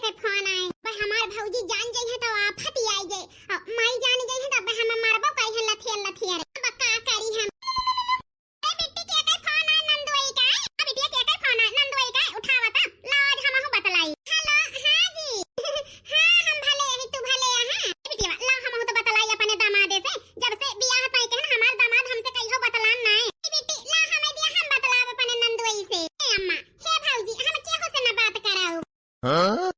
के फोन आए भाई हमार भौजी जान जाई है तो आफत ही आई जाए माई जान जाई है तो हम मारबो कहि है लथिया लथिया रे अब का करी हम ए बिट्टी के के फोन आए नंदोई का अब बिटिया के के फोन आए नंदोई का उठावा ता ला आज हमहु बतलाई हेलो हां जी हां हम भले है तू भले है बिटिया ला हमहु तो बतलाई अपने दामाद से जब से बियाह पाई के हमार दामाद हमसे कहियो बतलान ना बिट्टी ला हमें दिया हम बतलाव अपने नंदोई से अम्मा हे भौजी हम केहू से ना बात कराऊ हां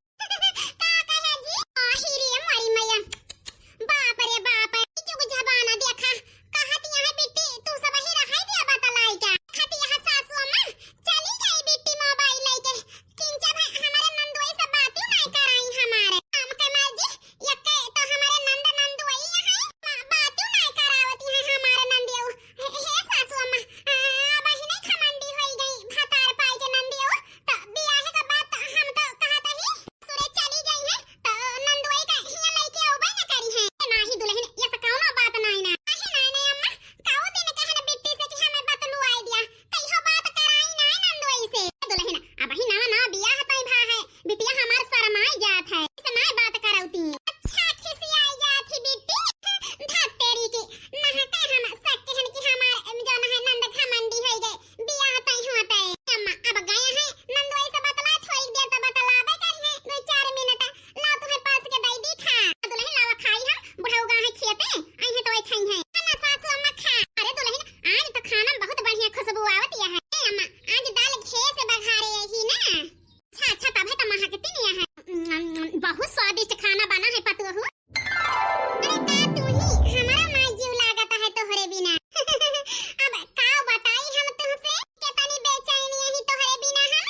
बहुत स्वादिष्ट खाना बना है पतुहू अरे का तू ही हमारा माई जीव लागत है तोहरे बिना अब का बताई हम तुमसे कितनी बेचैनी है तोहरे बिना हम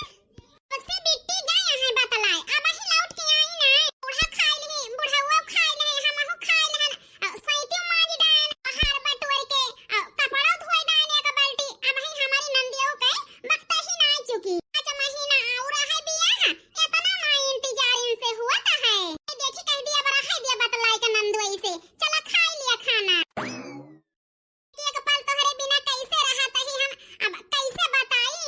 उससे बिट्टी गए हैं बतलाए अब ही लौट के आई ना बूढ़ा खाई ले बूढ़ावा खाई ले हमहु खाई ले सैती माज डान हार बटोर के कपड़ा धोई डान एक बाल्टी अब ही हमारी नंदियों के वक्त ही ना चुकी आज महीना और है बियाह इतना माई इंतजार इनसे हुआ था है देखी कह दिया बड़ा है दिया बतलाई के नंदोई से चला खा लिया खाना एक पल तोहरे बिना कैसे रहत ही हम अब कैसे बताई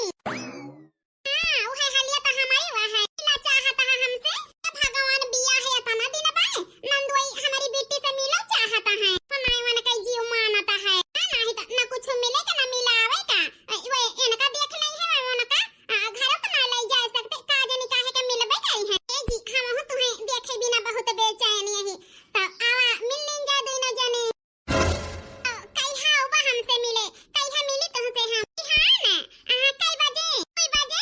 हां ओहे हलिया तो हमारी वह है ला चाहत है हमसे भगवान बिया है इतना दिन बाए नंदोई हमारी बेटी से मिलो चाहता है हमारे मन का जीव मानता है नहीं तो ना कुछ मिले का ना मिला आवे का वो इनका देख नहीं है उनका घर तो ना ले जा सकते काज निकाहे के मिलबे गई है जी हम तुम्हें देखे बिना बहुत बेचैनी है तो आवा मिल लें जा दोनों जने कहिया उबा हमसे मिले कहिया मिली तुमसे हम हां ना कई बजे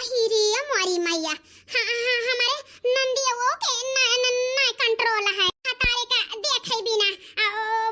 हिरी मोरी मैया हमारे नंदिया वो के ना कंट्रोल है तारे का देखे बिना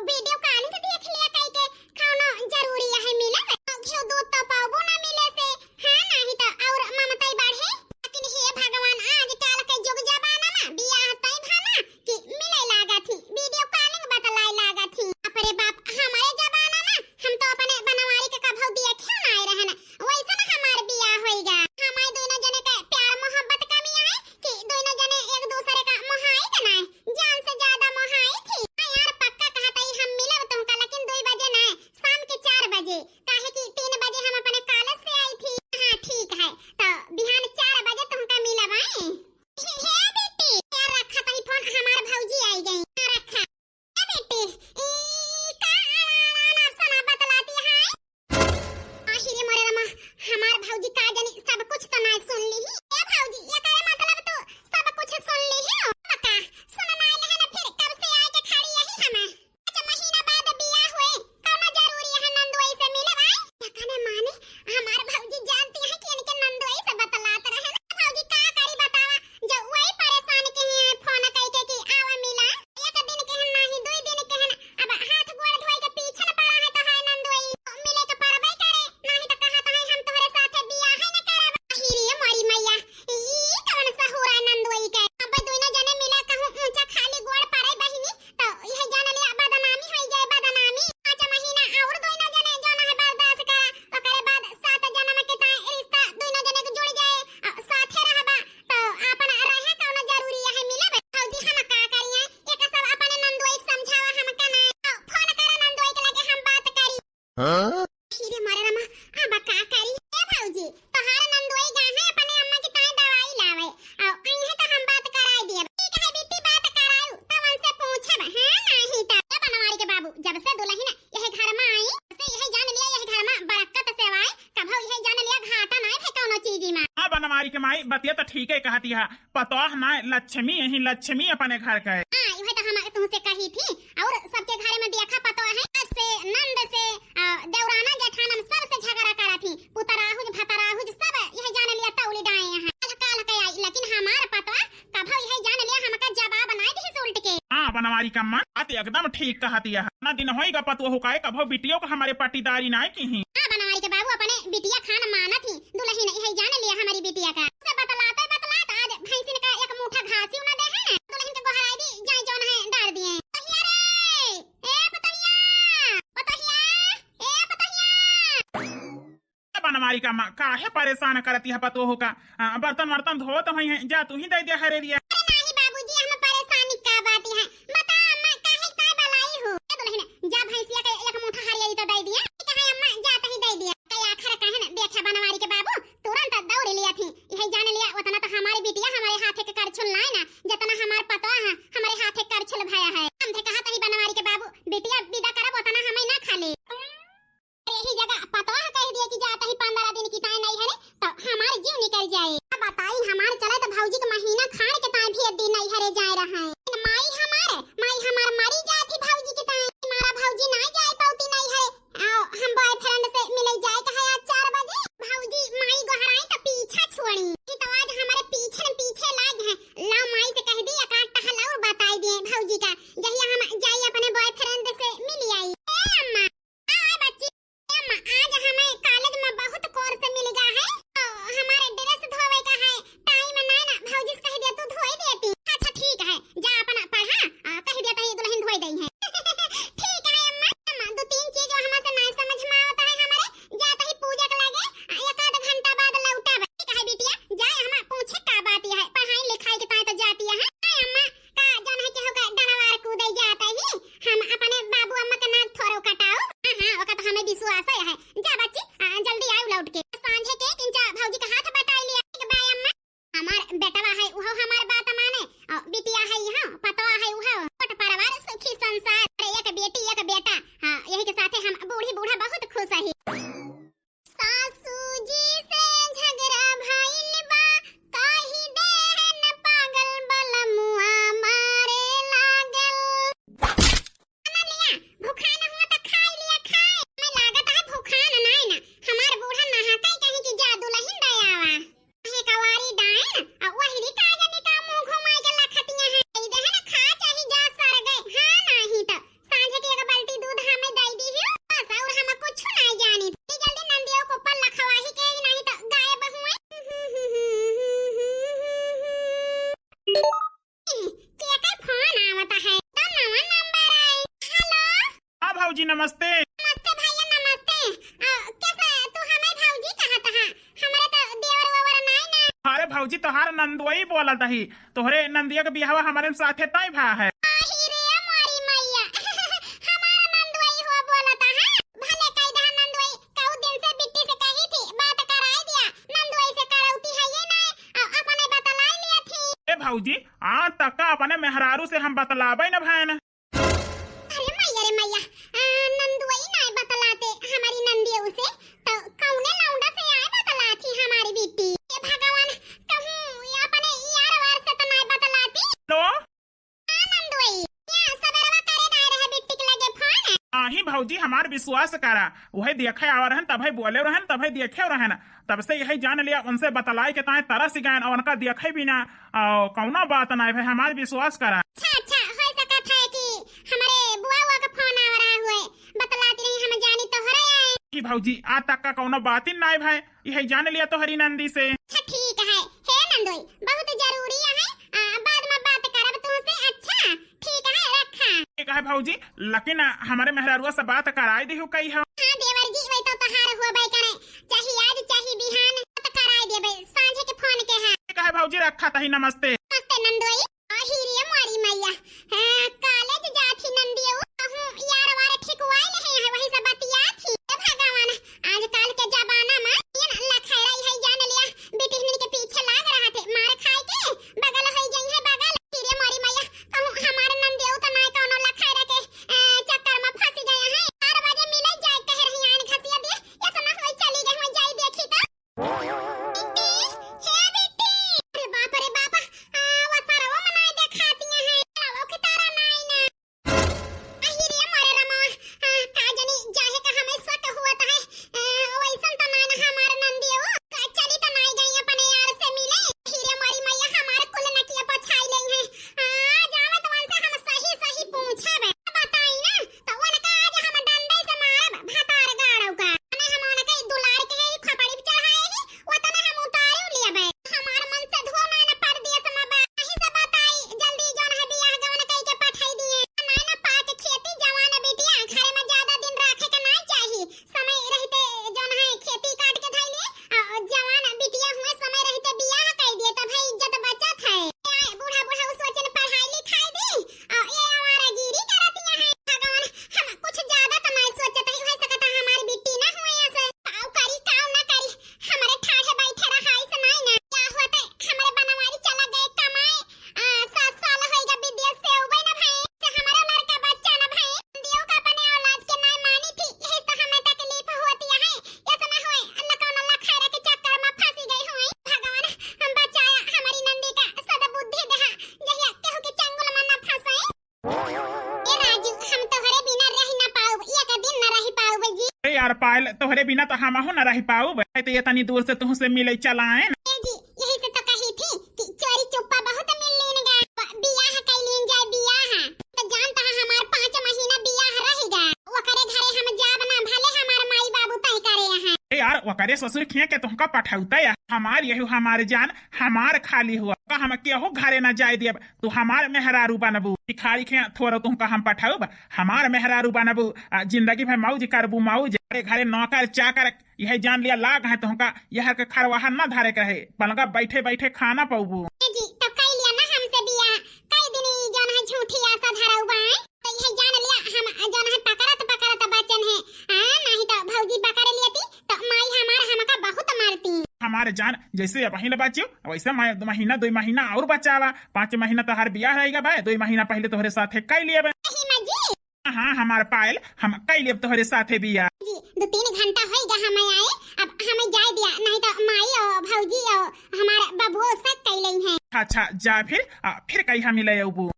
वीडियो कॉलिंग देख लिया कई के कोनो जरूरी है मिले घियो दूध तो पाबो ना मिले से हां नहीं तो और ममता ही बढ़े लेकिन हे भगवान आज काल के जुग जमाना में बियाह तई भाना कि मिले लागा थी वीडियो कॉलिंग बतलाई लागा थी अपरे बाप हमारे जमाना में हम तो अपने बनवारी के कभौ दिया क्यों ना आए रहना वैसा ना हमार बियाह होएगा हमारे दोनों जने का प्यार मोहब्बत कमी है कि दोनों जने एक दूसरे का मोहाई का ना जान से ज्यादा मोहाई थी यार पक्का कहता ही हम मिले तुमका लेकिन 2 बजे ना शाम के 4 बजे काहे कि 3 बजे हम अपने कॉलेज से आई थी हां ठीक है तो बिहान 4 बजे तुमका मिलब आए हे बेटी यार रखा तई फोन हमार भौजी आई गई रखा ए बेटी का आना सना बतलाती है आखिर मोरे रमा हमार भौजी का जानी सब कुछ तो ना सुन ली ए भौजी ये करे मतलब तो सब कुछ सुन ली है पक्का सुन ना ले ना फिर कब से आए के खड़ी यही हम अच्छा महीना बाद बियाह हुए कौन जरूरी है नंदोई से मिले भाई कहने माने हमार भौजी जानती है कि इनके नंदोई से बतलात रहे ना भौजी का करी बतावा जब वही परेशान के हैं फोन कई के कि आवा मिला एक दिन के हैं नहीं 2 दिन के हैं अब हाथ गोड़ धोई के पीछे न पड़ा है तो है नंदोई मिले के परबे करे नहीं तो कहत है हम तोहरे साथे बियाह है न करब हिरे मोरी मैया ई कौन सा हो रहा नंदोई के अब दोनों जने मिले कहूं ऊंचा खाली गोड़ पड़े बहिनी तो यह जान लिया बदनामी होई जाए बदनामी 5 महीना और दोनों जने जाना है बर्दाश्त करा ओकरे बाद 7 जन्म के ता रिश्ता दोनों जने के जुड़ जाए साथे रहबा तो अपन रहे कौन जरूरी है मिले भौजी हम का करिए एक सब अपने नंदोई समझावा हम का ना फोन करे नंदोई के लगे हम बात करी हां फिर मारे रमा अब का करी ए भौजी तोहार नंदोई गा है अपने अम्मा की ताई दवाई लावे आई है तो हम माई बतिया तो ठीक है कहती है, पतोह ना लक्ष्मी यही लक्ष्मी अपने घर का है। वही तो हम तुमसे कही थी, और सबके घर में देखा पतो है से नंद से देवराना जेठानम सबसे झगड़ा करा थी, पुतराहुज भतराहुज सब यह जान लिया तौली डाए हैं काल के आई, लेकिन हमारा पतो कभो यह जान लिया हमका जवाब बनाई दी उल्ट के। हाँ बनवारी कम्मा बात एकदम ठीक कहती है, ना दिन होएगा पतो हो काए कभो बिटियों को हमारे पट्टीदारी ना की ही। हां बनवारी के बाबू अपने बिटिया खान माना थी, दुल्हन यह जान लिया हमारी बिटिया का से बतलाते आज भैंसिन का एक मुठा घासी ना दे है ना, दुल्हन के गोहराई दी जाई जोन है डाल दिए। बनवारी कम्मा काहे परेशान करती है पतो हो का, बर्तन वर्तन धो तो है जा तू ही दे दे हरे दिया। नहीं बाबूजी हम परेशानी का बात है, बता अम्मा काहे काय बलाई हो दुल्हन जा भैंसिया के एक मुठा हरिया तो दे दिया, कहे अम्मा जाते ही दे दिया कई आखिर कहे ना देखे बनवारी के बाबू तुरंत दौड़ लिया थी, यही जान लिया उतना तो हमारी बिटिया हमारे हाथ के करछुल लाए ना जितना हमार पतो है हमारे हाथ के करछुल भया है। हम थे कहा तही बनवारी के बाबू बिटिया विदा करब उतना हमें ना खाले, यही जगह पतो है कह दिया कि जाता ही 15 दिन की ताई नहीं है तो हमारे जीव निकल जाए। अब बताई हमारे चले तो भौजी का महीना खान के ताई भी दिन नहीं हरे जा रहा है, माई हमार मरी जाती भौजी के ताई, हमारा भौजी नहीं जाए पौती नहीं है, हम बॉयफ्रेंड से मिले जाए कहे आज 4 बजे भौजी माई गोहराई तो पीछा छोड़ी कि तो आज हमारे पीछे लाग है ला माई से कह दी आकाश टहल और बताई दिए भौजी का जहिया हम जाई अपने बॉयफ्रेंड से मिल आई। अम्मा आज हमें कॉलेज में बहुत कोर्स मिल गया है, तो हमारे ड्रेस धोवे का है टाइम ना ना भौजी से कह दिया तू धोई देती। अच्छा ठीक है जा अपना पढ़ा कह दिया तही दुल्हन धोई दई है। ठीक है अम्मा 2-3 चीज जो हमसे ना समझ में आता है हमारे जाता ही पूजा के लगे 1 आध घंटा बाद लौटावे। ठीक है बिटिया जाए हम पूछे का बात है पढ़ाई लिखाई के ताई तो जाती है अम्मा का जान है के होगा डनवार कूदे जाता ही हम अपने बाबू अम्मा के नाक थोरो कटाओ। हां ओका तो हमें विश्वास है जा बच्ची जल्दी आओ लौट के सांझे के किंचा भौजी का हाथ बटाई लिया के बाय अम्मा हमार बेटवा है वो हमार बात माने बिटिया है यहां पतवा है वो छोट परिवार सुखी संसार एक बेटी एक बेटा। हां यही के साथे हम बूढ़ी बूढ़ा बहुत खुश है। सासू जी से झगड़ा भइल बा कहि देहन पागल बलमुआ मारे लागल लिया भूखा न हुआ तो खाई लिया खाए मैं लागत है भूखा न नहीं ना हमार बूढ़ा नहाता ही कहीं कि जादू लहिन दयावा हे कवारी डाइन वही का जाने का मुंह घुमाई के लखतियां है ई देहन खा चाही जा सर गए। हां नहीं तो सांझे की एक बाल्टी दूध हमें दे दी है बस और हम कुछ नहीं जानी जल्दी नंदियों को पर लखवाही के नहीं तो गायब हुए के का फोन आवता है तो नवा नंबर आए। हेलो हाँ भौजी नमस्ते। नमस्ते भैया नमस्ते कैसे तू हमें भौजी कहता है हमारे तो देवर ववर नहीं ना। अरे भौजी तोहार नंदुई बोलत ही तोहरे नंदिया के बियाह हमारे साथे तय भा है। आही रे मारी मैया हमारा नंदुई हो बोलता है भले कई दहा नंदुई कऊ दिन से बिट्टी से कही थी बात कराई दिया नंदुई से करौती है ये नहीं अपने बतलाई लिया थी। ए भौजी आज तक का अपने मेहरारू से हम बतलाबे न भैन। अरे मैया नंदुई नहीं बतलाते हमारी नंदी उसे तो कौने लौंडा से आए बतलाती हमारी बेटी ये भगवान कहूं ये अपने यार वार से तो नहीं बतलाती तो नंदुई या सबरवा करे नहीं रहे बेटी के लगे फोन आही भौजी हमार विश्वास करा वही देखे आवा रहन तभी बोले रहन तभी देखे रहन तब से यही जान लिया उनसे बतलाई के ताए तरस गए और उनका देखे बिना कौना बात नहीं भाई हमार विश्वास करा। अच्छा हो सकता है कि हमारे बुआ का फोन आ रहा हुए बतलाती नहीं हम जानी तो हो रहे हैं कि भौजी आज तक का कौनो बात ही नहीं भाई यही जान लिया तो हरी नंदी से। अच्छा ठीक है हे नंदोई बहुत जरूरी है बाद में बात करब तुमसे। अच्छा ठीक है रखा। ठीक है भौजी लेकिन हमारे मेहरारुआ से बात कराई दी हो कई है। हां देवर जी वही तो तहार हो भाई करे चाहे आज चाहे बिहान तो कराई देबे सांझे के फोन के है। ठीक है भौजी रखा तही नमस्ते। नमस्ते नंदोई आही रे मारी मैया कॉलेज जाथी नंदियो कहूं यार वार ठीक वाई नहीं है वही से बतिया थी भगवान आजकल के जमाना में ये लखैरा है जान लिया बेटी के पीछे लाग रहा थे मार खाए के बगल हो गई है बगल रे मारी मैया कहूं हमारे नंदियो तो नहीं कोनो लखैरा के चक्कर में फंस गए हैं 4 बजे मिले जाए कह रही आन घसिया दे ये समय होई चली गई हो जाई देखी तो हे बेटी पायल तोहरे बिना तो हम हो न रह पाऊ तो ये तनी दूर से तुमसे मिले चलाए जी यही से तो कही थी कि चोरी चुप्पा बहुत मिलने गा बियाह कैलिन जाए बियाह तो जानता है हमार 5 महीना बियाह रहेगा वो करे घरे हम जाब ना भले हमार माई बाबू तय करे यहाँ यार वो करे ससुर खिया के तुमका पठौता या हमार यही हमारे जान हमार खाली हुआ का हम केहू घरे न जाए दियब तू हमार मेहरारू बनबू भिखारी के थोड़ा तुमका हम पठाऊब हमार मेहरारू बनबू जिंदगी भर मौज करबू मौज घरे नौकर चाकर यह जान लिया लाग है तुमका यह के खरवाहा न धारे कहे पलंगा बैठे बैठे खाना पाऊबू जी तो कई लिया ना हमसे बियाह कई दिन जौन है झूठी आशा धराउबा तो यह जान लिया हम जौन है पकड़त बचन है नहीं तो भौजी पकड़ लियती तो माई हमार हमका बहुत मारती हमारे जान जैसे अब ही बच्चे वैसे महीना 2 महीना और बचावा 5 महीना तो हर बियाह रहेगा भाई 2 महीना पहले तोहरे साथे कई लिए हाँ हमारे पायल हम कई लिए तोहरे साथे बिया जी 2-3 घंटा होएगा हम आए अब हमें जाए दिया नहीं तो माई और भौजी और हमारे बबुओ सब कई लई हैं अच्छा जा फिर कहीं हम ले अबू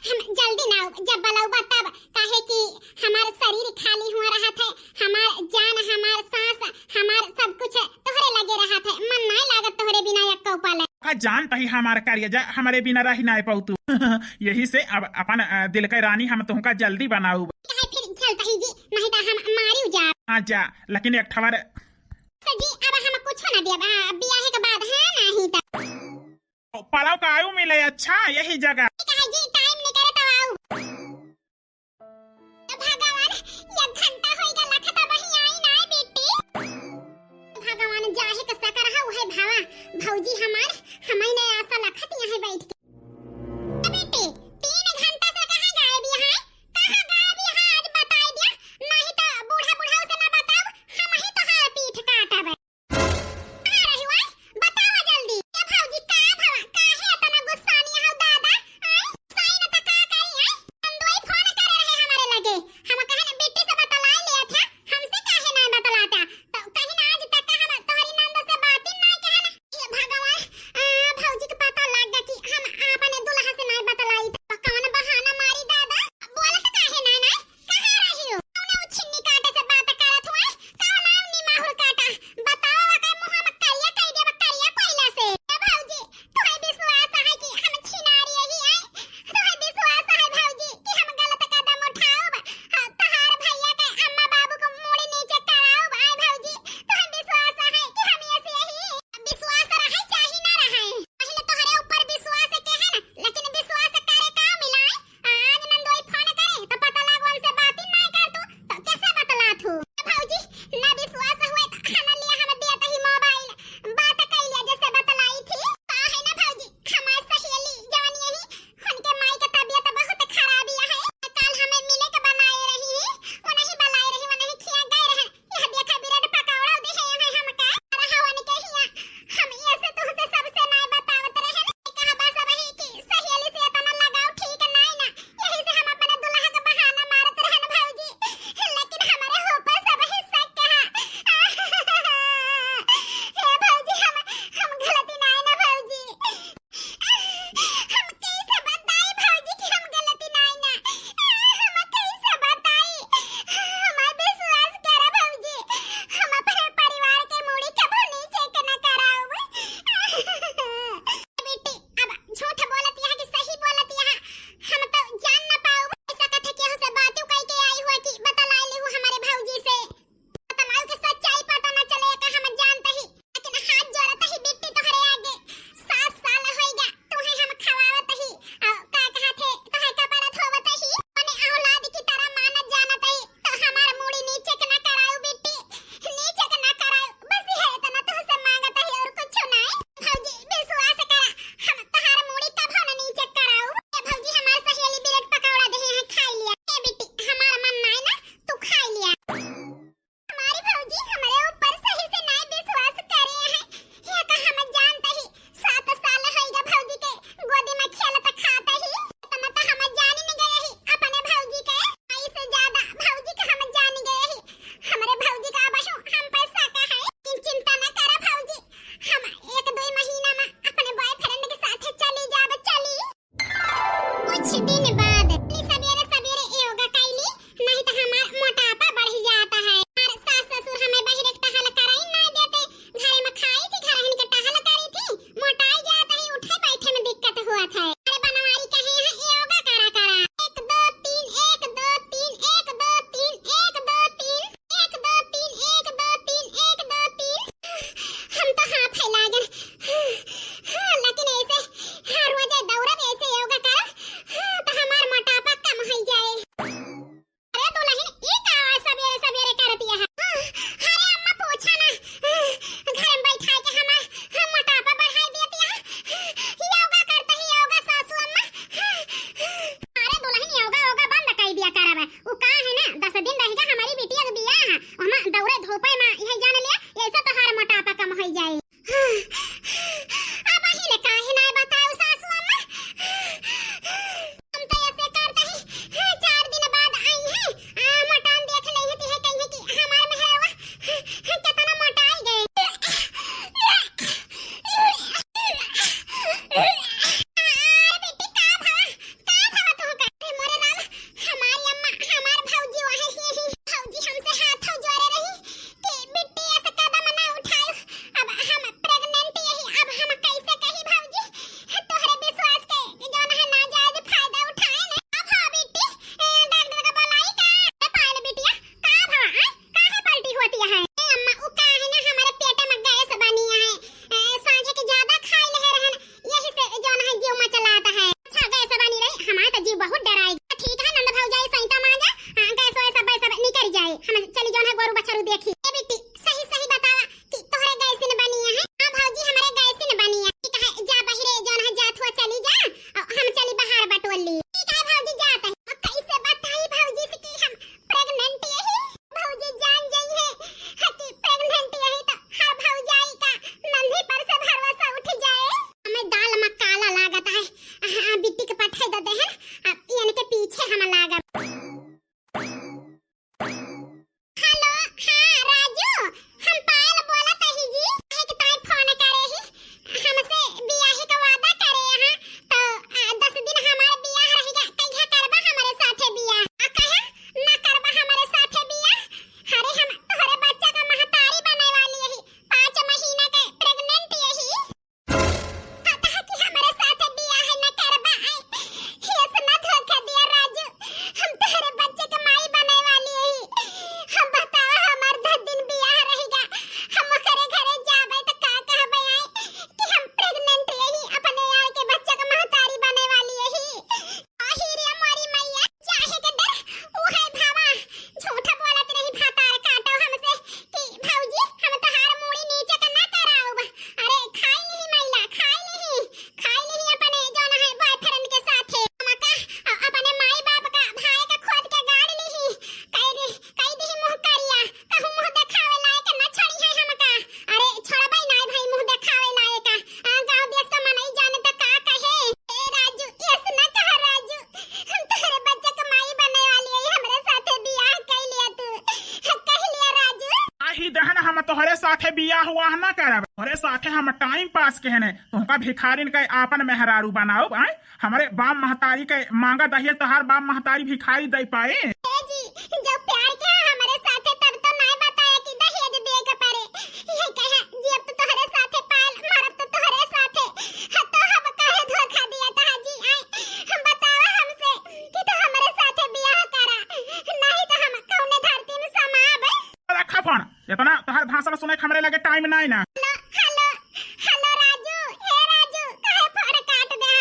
हम जल्दी ना जब बलौबा तब काहे कि हमारा शरीर खाली हुआ रहा था हमार जान हमार सांस हमार सब कुछ तोहरे लगे रहा था मन नहीं लागत तोहरे बिना एक कौपाले का जान तही हमार कार्य जा हमारे बिना रही ना पाऊ तू यही से अब अपन दिल के रानी हम तुमका जल्दी बनाऊ फिर चलता ही जी नहीं तो हम मारियो जा हाँ जा लेकिन एक ठवर जी अब हम कुछ ना देब बियाह के बाद है नहीं तो पलाव का आयु मिले अच्छा यही जगह जी टाइम निकले तो आओ भगवान 1 घंटा होइगा लखता बही आई ना बेटी भगवान जाहे का सकर है वह भावा भौजी हमार हमें ने आशा लखत यहां बैठ के बेटी 3 घंटा से कहां गायब यहाँ कहां गायब यहाँ आज बता दिया नहीं तो बूढ़ा बुढ़ाओ से ना बताओ हम ही तो हार पीठ काटब कहां रही हुआ बताओ जल्दी ए भौजी का भवा काहे इतना गुस्सानी हो दादा सही न तो का करी है नंदोई फोन करे रहे हमारे लगे हम कहे ना बेटी से बतला लिया था हमसे काहे नहीं बतलाता तो कहीं ना आज तक हम तोहरी नंद से बात ही नहीं कहना ये भगवान भौजी के पता लग गया कि हम अपने दुल्हा से नहीं बतलाई तो कौन बहाना मारी दादा बोलत काहे ना ना कहां रही हो कौन छिन्नी काटे से बात करत हुआ कौन नि माहुर काटा बताओ का मुंह में करिया कह देब करिया कोइला से भौजी तोहे विश्वास है कि हम छिनारी ही है तोहे विश्वास है भौजी कि हम गलत कदम उठाओब तहार भैया के अम्मा बाबू को मुड़ी नीचे कराओब आए भौजी तोहे विश्वास है कि हम ऐसे ही विश्वास रहे चाहे ना रहे पहले तोहरे ऊपर विश्वास के है ना लेकिन विश्वास करे का मिला आज नंदोई फोन करे तो पता लागवन से बात ही नहीं कर तू तो कैसे बतलात हो भौजी ना विश्वास हुए तो खाना लिया हम देत ही मोबाइल बात कैलिया जैसे बतलाई थी है ना भौजी हमार सहेली जवान यही उनके माई के तबीयत बहुत खराब है कल हमें मिले के बनाए रही वो नहीं बुलाए रही वो नहीं खिया गए रहे यह देखा ब्रेड पकौड़ा दे है हम का रहवन के हिया हम ऐसे तुमसे सबसे नहीं बतावत रहे कहा बस वही कि सहेली से इतना लगाव ठीक नहीं ना यही से हम अपने दुल्हा का बहाना मारत रहन भौजी लेकिन हमारे ऊपर सब ही शक कहा हे भौजी हम गलती नहीं ना भौजी हम कैसे बताई भौजी कि हम गलती नहीं ना हम कैसे बताई हम विश्वास करे भौजी हम अपने परिवार के मुड़ी कभी नीचे के न कराओ बेटी अब झूठ बोलत यह कि सही बोलत यह हम तो जान न पाओ ऐसा कथे के से बातों कह के आई हुआ कि बतला ली हूं हमारे भौजी से तमाऊ के सच्चाई पता न चले का हम जानते ही लेकिन हाथ जोड़त ही बेटी तोहरे आगे 7 साल होइगा तुहे हम खवावत ही का कहत है तोहे कपड़ा धोवत ही मने औलाद की तरह मानत जानत ही तो हमार मुड़ी नीचे के न कराओ बेटी नीचे के न कराओ बस है इतना तुझसे मांगत ही और कुछ नहीं भौजी विश्वास करा हम तहार मुड़ी कभी न नीचे कराओ भौजी हमार सहेली ब्रेड पकौड़ा दे है खाई लिया ए बेटी हमार मन नहीं ना तू खाई लिया हमारी भौजी हमारे ऊपर सही से नहीं विश्वास करे है यह का हम जानते ही 7 साल होइगा भौजी के गोदी में खेलत खाते ही इतना तो हम जान नहीं गए ही अपने भौजी के आई से ज्यादा भौजी के हम जान गए ही हमारे भौजी का बसो हम पर शक है लेकिन चिंता न करा भौजी हम 1-2 महीना में अपने बॉयफ्रेंड के साथ चली जाब चली कुछ दिन बाद सवेरे सवेरे योगा कैली नहीं तो हमार मोटापा बढ़ जाता है और सास ससुर बोली। ठीक है भौजी जात है। अब कैसे बताई भौजी से कि हम प्रेग्नेंट यही भौजी जान जाई है कि प्रेग्नेंट यही तो हर भौजाई का नन्ही पर से भरोसा उठ जाए। हमें दाल में काला लागत है। हां बिट्टी के पठाई देते हैं। अब यानी के पीछे हम लागत। हेलो हां राजू हम पायल बोलत ही जी। एक ताई फोन करे ही हमसे बियाह का वादा करे यहाँ तो 10 दिन हमारे बियाह रहेगा। कहिया करबा हमारे साथे बियाह? कहे ना करबा हमारे साथे बियाह। अरे हम तोहरे बच्चा का महतारी बने वाली यही 5 महीना के प्रेग्नेंट यही पता कि हमारे साथे बियाह ना करबा। ये सुना धोखा दिया राजू। हम तोहरे बच्चे के माई बने वाली यही। हम बताओ हमार 10 दिन बियाह रहेगा। हम करे घरे जाबे तो का कहबे कि हम प्रेग्नेंट यही अपने यार के बच्चे का महतारी बने वाली यही। आहिरे हमारी मैया चाहे के डर वो है भावा झूठा बोलत नहीं भातार काटो हमसे कि भौजी हम तोहार मुड़ी नीचे का ना कराऊब। अरे खाई नहीं मैला खाई नहीं अपने जोन है बॉयफ्रेंड के साथे हमका अपने माई बाप का भाई का खोद के गाड़ ली कई दी मुंह करिया कहूं मुंह देखावे लायक ना छोड़ी है हमका। अरे छोड़बई ना भाई मुंह देखावे लायक गांव देश का मनई जाने तो का कहे। ए राजू यस ना कह राजू हम तोहरे बच्चे के माई बने वाली है। हमरे साथे बियाह कर लिया तू कह लिया राजू। आही दहन हम तोहरे साथे बियाह हुआ ना करब। तोहरे साथे हम टाइम पास कहने तुमका भिखारिन के आपन मेहरारू बनाओ। हमारे बाप महतारी के मांगा दहिए तोहार बाप महतारी भिखारी दे पाए। ए जी जब प्यार किया हमारे साथे तब तो नहीं बताया कि दहेज दे के पड़े। ये कहा जी अब तो तोहरे साथे पाल मरब तो तोहरे साथे तो हम काहे धोखा दिया था जी। हम बतावा हमसे कि तो हमारे साथे बियाह करा नहीं तो हम कौने धरती में समाब। रखा फोन इतना तोहार भाषण सुने हमरे लगे टाइम नहीं ना। हेलो हेलो राजू हे राजू काहे फोन काट दे।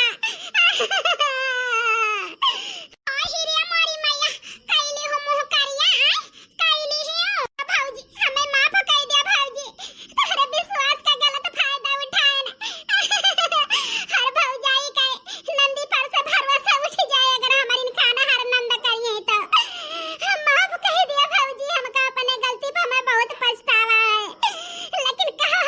आहिरे हमारी मैया कैली हो मुंह करिया कैली है भौजी हमें माफ कर दिया भौजी। तोहरे विश्वास का गलत फायदा उठाए ना हर भौजाई का नंदी पर से भरोसा उठ जाए अगर हमारी खाना हर नंद करिए तो माफ कह दिया भौजी। हमका अपने गलती पर हमें बहुत पछतावा है लेकिन कहा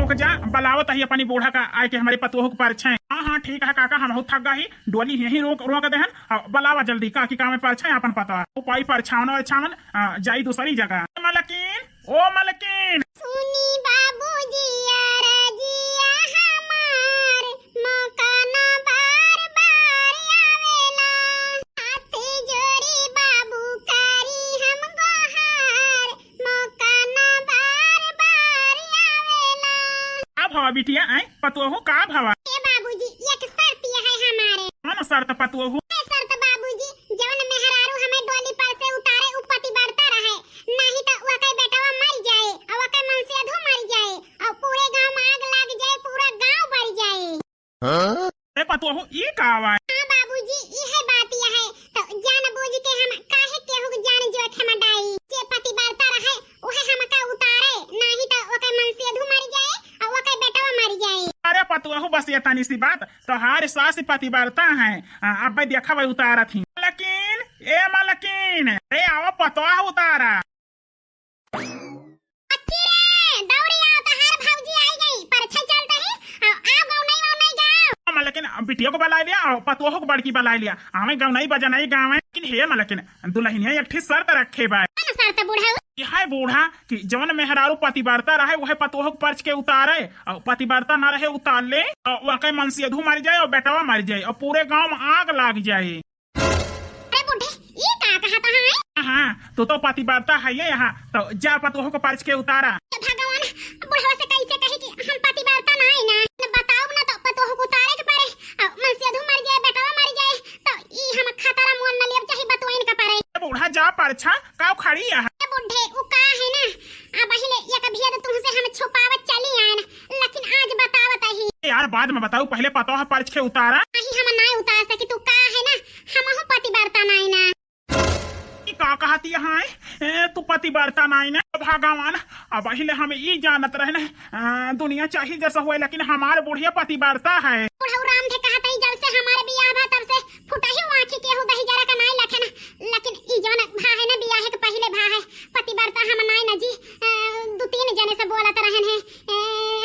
रुक जा, बलावत ही अपनी बूढ़ा का आए के हमारे पतोह के परछे। हाँ हाँ ठीक है काका, हम थक गई, डोली यही रोक देहन, बलावा जल्दी का की काम में परछे अपन पता उपाय परछावन और छावन जाई दूसरी जगह। मलकिन ओ मलकिन, सुनी बाबूजी अरजिया हमार, मौका न बार बार आवेला, हाथ जोड़ी बाबू करी हम गोहार, मौका न बार बार आवेला। का भावा बिटिया आए पतोह का भावा? ए बाबूजी एक शर्त है हमारे। मन शर्त पतोह? शर्त बाबूजी, जवन मेहरारू हमें डोली पर से उतारे उ पतिव्रता रहे, नहीं तो वके बेटवा मर जाए और वके मन से अधू मर जाए और पूरे गांव में आग लग जाए, पूरा गांव बढ़ जाए। अरे पतोह ई का आवाज? हां बाबूजी यह बात यह है, तो जान बूझ के हम काहे केहू के जान जोख हम डाई, जे पतिव्रता रहे ओहे हमका उतारे, नहीं तो वके मन से अधू मर जाए और वके बेटवा मर जाए। अरे पतोह बस ये तनी सी बात, तोहार सास पतिव्रता है, अब देखा भाई उतारा थी। मलकिन ए मलकिन, अरे आओ पतोह उतारा। अच्छी रे दौड़ी आओ, तहार भौजी आई गई, परछे चलते ही आओ गांव नहीं गांव। मलकिन बिटिया को बला लिया और पतोह को बड़की बला लिया, हमें गाँव नहीं बजा नहीं गाँव है। लेकिन हे मलकिन दुल्हनिया एक शर्त रखे बा। शर्त बूढ़ा है बूढ़ा कि जवन मेहरारू पतिव्रता रहे वह पतोह के पर्च के उतारे, और पतिव्रता न रहे उतार ले और वह मन से अधू मर जाए और बेटवा मर जाए और पूरे गांव में आग लग जाए। अरे बूढ़े ये का कहता है? हाँ तो पतिव्रता है ये यहाँ, तो जा पतोह को पर्च के उतारा। भगवान बुढ़वा से कैसे कहे कि हम पतिव्रता ना है ना, बताओ ना, तो पतोह को उतारे के पड़े और मन से अधू मर जाए बेटवा मर जाए, तो ई हम खतरा मोल न लेब चाहे बतवाइन का पड़े। बूढ़ा जा परछा का खड़ी है। बुढ़े उ का है ना, अब पहले ये कभी तो तुमसे हम छुपावत चली आन, लेकिन आज बतावत ही यार बाद में बताऊ, पहले पतोह पर्च के उतारा। नहीं हम ना उतार सकी, तू का है ना हम पतिव्रता नहीं ना। का कहती है तू पतिव्रता नहीं ना? भगवान अब पहले हम ई जानत रहे ना दुनिया चाहिए जैसा हुए, लेकिन हमारे बुढ़िया पतिव्रता है। बुढ़ऊ राम थे कहता ही जब से हमारे बियाह भा तब से फुटा ही आंखी के हो दही जरा का नहीं लखे ना, लेकिन ई जवन भा है ना बियाह के पहले भा है पतिव्रता हम नहीं ना जी। दो तीन जने से बोलत रहन है,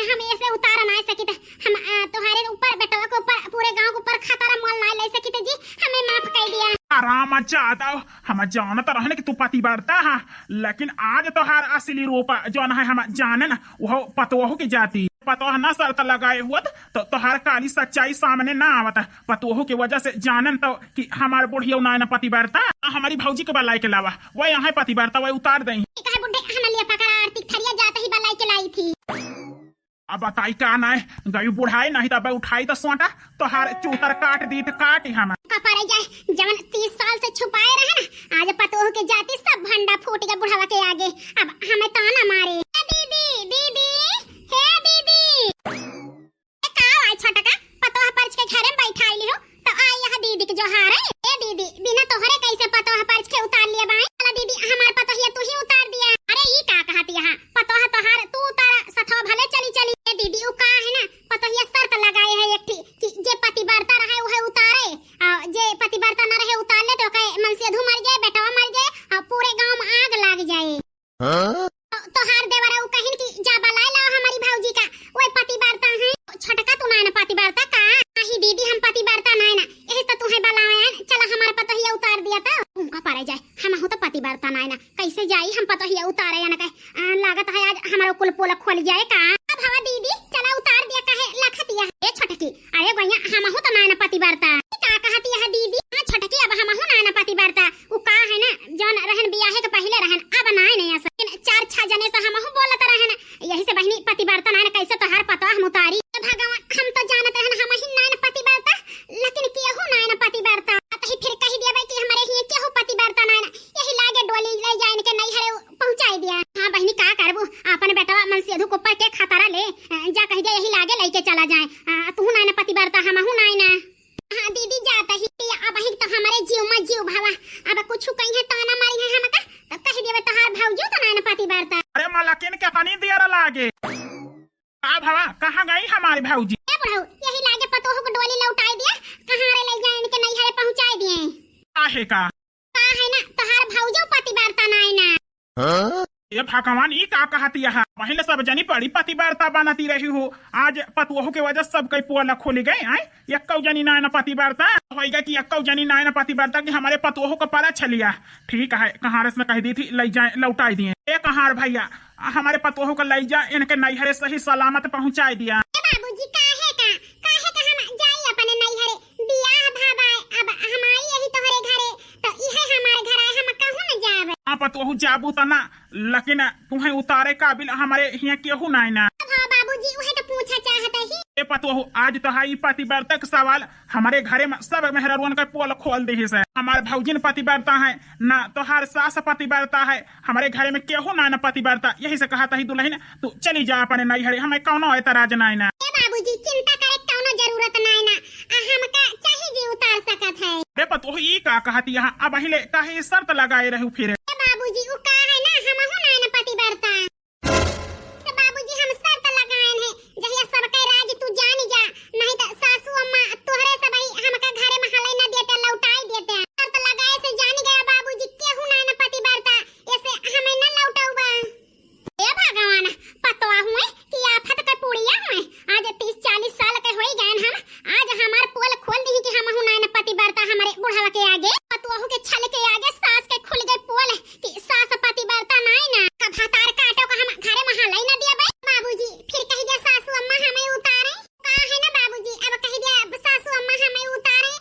हम ऐसे उतार नहीं सकी, तो हम तुम्हारे ऊपर बेटवा के ऊपर पूरे गांव के ऊपर खतरा मोल नहीं ले सकी, तो जी हमें माफ कर दिया। आराम चाहता हम जानत रहने कि तू पतिव्रता है, लेकिन आज तो हर असली रूप जो है हम जाने ना वो पतोह की जाती। पतोह न शर्त लगाए हुआ तो तोहार काली सच्चाई सामने ना आवत, पतोह की वजह से जानन तो कि हमारे बुढ़िया ना पतिव्रता, हमारी भौजी के बलाई के अलावा वह यहाँ पतिव्रता वह उतार दही। अब बताई का ना गई बुढ़ाई नहीं तब उठाई तो सोटा तोहार चूतर काट दी तो काट हम जवन 30 साल से छुपाए रहे ना, आज पतोह के जाती सब भंडा फूट गया बुढ़ावा के आगे, अब हमें ताना मारे। दीदी दीदी हे दीदी का आई छटका पतोह पर्च के घर में बैठा आइली हो, तो आई यहाँ दीदी के जोहार है। ए दीदी बिना तोहरे कैसे पतोह पर्च के उतार लिए बाई? अला दीदी हमार पतोहिया तू ही उतार दिया। अरे ई का कहती है पतोह तोहार तू उतारा सथवा भले चली चली। ए दीदी उ का है ना पतोहिया शर्त लगाए है एक कि जे पतिव्रता रहे वह उतारे, और जे पतिव्रता न रहे उतार ले तो कहे मन से अधू मर जाए बेटवा मर जाए और पूरे गांव में आग लग जाए। तोहार देवरा उ कहिन कि जा बलाई लाओ हमारी भौजी का, ओए पतिव्रता है। छटका तू ना पतिव्रता का? नहीं दीदी हम पतिव्रता नहीं ना, यही तो तुम्हें बलाया चला हमारे पतोहिया उतार दिया था। उनका पारे जाए हम हो तो पतिव्रता नहीं ना, कैसे जाई हम पतोहिया उतारे या ना कहे लागत है आज हमारा कुल पोला खोल जाए का। अब हवा दीदी चला उतार दिया कहे लखा दिया। ए छटकी अरे भैया हम हो तो ना पतिव्रता का कहती है दीदी? हां छटकी अब हम हो ना पतिव्रता उ का है ना जौन रहन बियाह के पहले रहन अब नहीं ऐसा 4-6 जने से हम हो बोलत रहन, यही से बहनी पतिव्रता नहीं कैसे तोहार पता हम उतारी। भगवान हम तो जानत रहन हम ही नहीं पतिव्रता, लेकिन केहू नहीं पतिव्रता तो फिर कह दिया भाई कि हमारे ही केहू पतिव्रता नहीं, यही लागे डोली ले जाए के नहीं हरे पहुंचाई दिया। हां बहनी का करबू अपन बेटवा मन से अधू ऊपर के खतरा ले जा कह दिया यही लागे लेके चला जाए, तू नहीं पतिव्रता हम हूं नहीं ना। हां दीदी जाता ही अब ही तो हमारे जीव में जीव भावा, अब कुछ कहीं है तो ना मारी है हमका तो कह दिया तोहार भौजो तो नहीं पतिव्रता। अरे मलकिन के पानी दिया लागे आ भावा कहां गई हमारी भौजी? ए बुढ़ऊ यही लागे पतोह को डोली लौटाई दिया, कहां रे ले जाए इनके नहीं हरे पहुंचाई दिए। आहे का है ना तोहार भौजो पतिव्रता नहीं ना। ये भगवान ये का कहती है, पहले सब जनी बड़ी पतिव्रता बनाती रही हो, आज पतुओं के वजह सब कई पोल खोली गए आए। यक्कौ जनी नायन पतिव्रता होगा कि यक्कौ जनी नायन पतिव्रता कि हमारे पतुओं को पता चलिया। ठीक है, कहार ने कह दी थी ले जाए लौटाई दिए। ए कहार भैया हमारे पतुओं को ले जा, इनके नैहरे सही सलामत पहुंचाई दिया। बाबूजी काहे का हम जाई अपने नैहरे बियाह भाबाए, अब हमारी यही तोहरे घरे तो इहे हमारे घर आए, हम कहूं न जावे। हां पतुओं जाबू तना, लेकिन तुम्हें उतारे काबिल हमारे यहाँ केहू नहीं ना। हां बाबूजी उहे तो पूछा चाहत ही। ए पतुओं आज तो हाई पतिव्रता का सवाल हमारे घरे में सब मेहररुअन का पोल खोल दी है। हमारे भौजिन पतिव्रता है ना, तो हर सास पतिव्रता है, हमारे घरे में केहू ना पतिव्रता। यही से कहा था ही दुल्हन तू चली जा अपने नैहरे, हमें कौनो एतराज नहीं ना। बाबूजी चिंता करे कौनो जरूरत नहीं ना, हमका चाहे जी उतार सकत है। रे पतुओं ई का कहती है, अब अहिले काहे शर्त लगाए रहू फिर। बाबूजी उ का है ना, हमहु ना पतिव्रता तो बाबूजी हम शर्त लगाएन है, जहिया सबके राज तू जानी जा, नहीं तो सासू अम्मा तोहरे सब ही हमका घरे में हलै न देते, लौटाई देते। शर्त लगाए से जानी गया बाबूजी केहू ना पतिव्रता, ऐसे हमें न लौटाऊबा। ए भगवान पतवा हुए कि आफत के पुड़िया हुए, आज 30-40 साल के होई गए हम, आज हमार पोल खोल दी कि हमहु ना पतिव्रता। हमारे बुढ़ावा के आगे पतवाहू के छल के आगे सास के खुल गए पोल कि सास पतिव्रता नहीं ना, कब हतार काटो का हम घरे में हलै न दिया बाबूजी। फिर कह दिया सासू अम्मा हमें उतारे, का है ना बाबूजी, अब कह दिया सासू अम्मा हमें उतारे।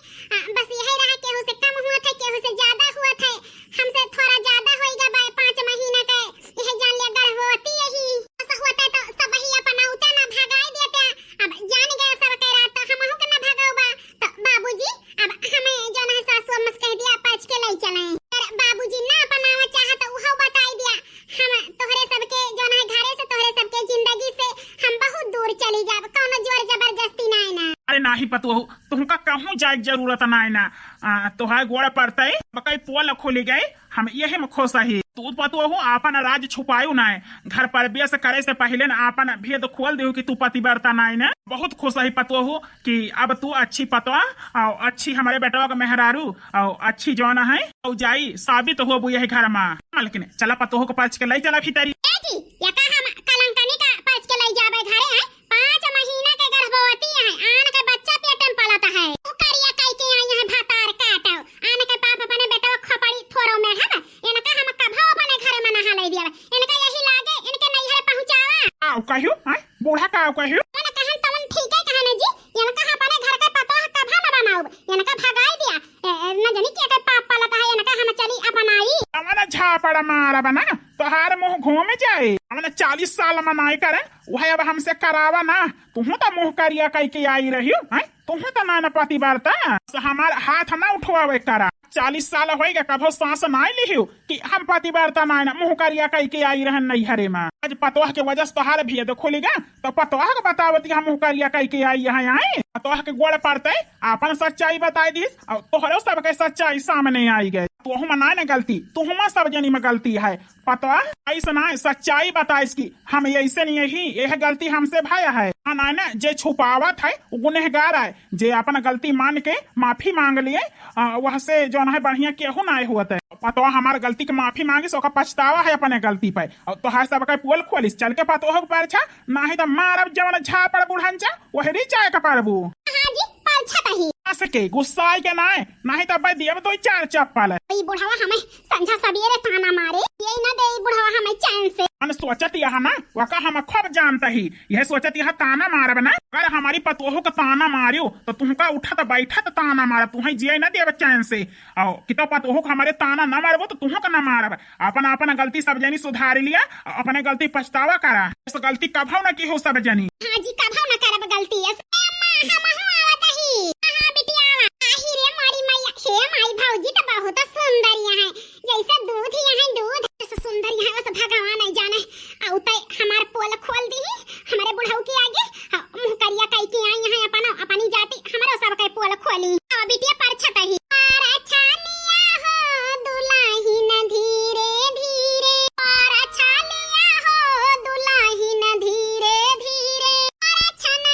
बस यही रहा, केहू से कम हुआ था, केहू से ज्यादा हुआ था, हमसे थोड़ा ज्यादा होएगा 5 महीना का, यही जान लिया गर्भवती यही ऐसा होता तो सब ही अपना उता ना भगाई देते। अब जान गया सब कह रहा तो हमहु के ना भगाऊबा। तो बाबूजी अब हमें जो ना सासू अम्मा कह दिया पाँच के ले चले, बाबूजी ना अपनावा चाहा तो उहो बताई दिया, हम तोहरे सबके जो ना घरे से तोहरे सबके जिंदगी से हम बहुत दूर चली जाब, कोनो जोर जबरदस्ती नहीं ना। अरे नाही पतुओं तुमका कहूँ जाए जरूरत नहीं ना, तोहार गोड़ पड़ते बकई पोल खोली गई, हम यही में खुश ही। तू पतुओं अपन राज छुपायू ना, घर पर बेस करे से पहले न अपन भेद खोल दे कि तू पतिव्रता नहीं ना। बहुत खुश ही पतुओं कि अब तू अच्छी पतवा और अच्छी हमारे बेटवा का मेहरारू और अच्छी जो है और जाई साबित हो यही घर में। लेकिन चला पतुओं को पर्च के ले चला भीतरी। जी या का हम कलंकनी का पर्च के ले जाबे घरे है, 5 महीना के गर्भवती है, आन के बच्चा पेट में पलता है, उ करिया कई के आई है भातार काटो, आन के पाप अपने बेटवा खपड़ी थोरो में है, इनका हम कभो अपने घरे में नहा ले दिया, इनका यही लागे इनके नैहरे पहुंचावा। आओ कहियो हां बूढ़ा का कहियो मैंने कहन तवन ठीक है कहने जी, इनका अपने घर के पतो कभा न बनाओ, इनका भगाई दिया, न जानी के पाप पलता है, इनका हम चली अपनाई। हमारा झापड़ मारा बना तोहार मुंह घूम जाए, हमने 40 साल मनाई करे वह अब हमसे करावा ना, तुहू तो मुंह करिया कई के आई रही है, तुहू तो ना पतिव्रता हमार हाथ ना उठवावे करा। 40 साल हो गए कभो सांस नहीं लिहियो कि हम पतिव्रता नहीं ना, मुंह करिया कई के आई रहन नैहरे में। आज पतोह के वजह से तोहार भेद खुलेगा तो पतोह के बतावती हम मुंह करिया कई के आई यहाँ आए, पतोह के गोड़ पड़ते अपन सच्चाई बताई दीस और तोहरो सबके सच्चाई सामने आई गए। तुहू में ना गलती, तुहू में सब जनी में गलती है, पतवा ऐसा ना सच्चाई बताइस की हम ऐसे नहीं ही यह गलती हमसे भाया है ना, जे छुपावत है वो गुनहगार है, जे अपन गलती मान के माफी मांग लिए वह से जो है बढ़िया केहू ना हुआ है। पतवा हमार गलती के माफी मांगी सो पछतावा है अपने गलती पे, और तोहार सबके पोल खोलिस चल के पतोह के पार छा नहीं तो मारब जवन झापड़ बुढ़ांचा वही जाए के पारबू। हां जी पाछा तही सके गुस्सा के ना नहीं तो भाई दियब तो 4 चप्पल ई बुढ़ावा हमें संझा सवेरे ताना मारे, ये ना दे बुढ़ावा हमें चैन से। हम सोचत यह ना वका हम खूब जानता ही, यह सोचत यह ताना मारब ना, अगर हमारी पतोहो का ताना मारियो तो तुमका उठत बैठत ताना मारब, तुम्हें जिये न देव चैन से, और कितो पतोहो का हमारे ताना न मारबो तो तुहो का न मारब। अपन अपन गलती सब जनी सुधार लिया, अपने गलती पछतावा करा, इस गलती कभो न की हो सब जनी। हां जी कभो न करब गलती, अम्मा हमहु आवत ही। हां बिटिया आही रे मारी मैया, हे माई भौजी तो बहुत सुंदर है, जैसे दूध है दूध से सुंदर है, बस भगवान नहीं जाने। औ तै हमार पोल खोल दी हमारे बुढ़ऊ के आगे, मुंह करिया कई के आई है अपन अपनी जाति, हमारो सब के पोल खोली। अब बिटिया परछत ही और अच्छा लिया हो दुलाही न धीरे धीरे, और अच्छा लिया हो दुलाही न धीरे धीरे, और अच्छा न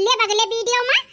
ले बगले वीडियो में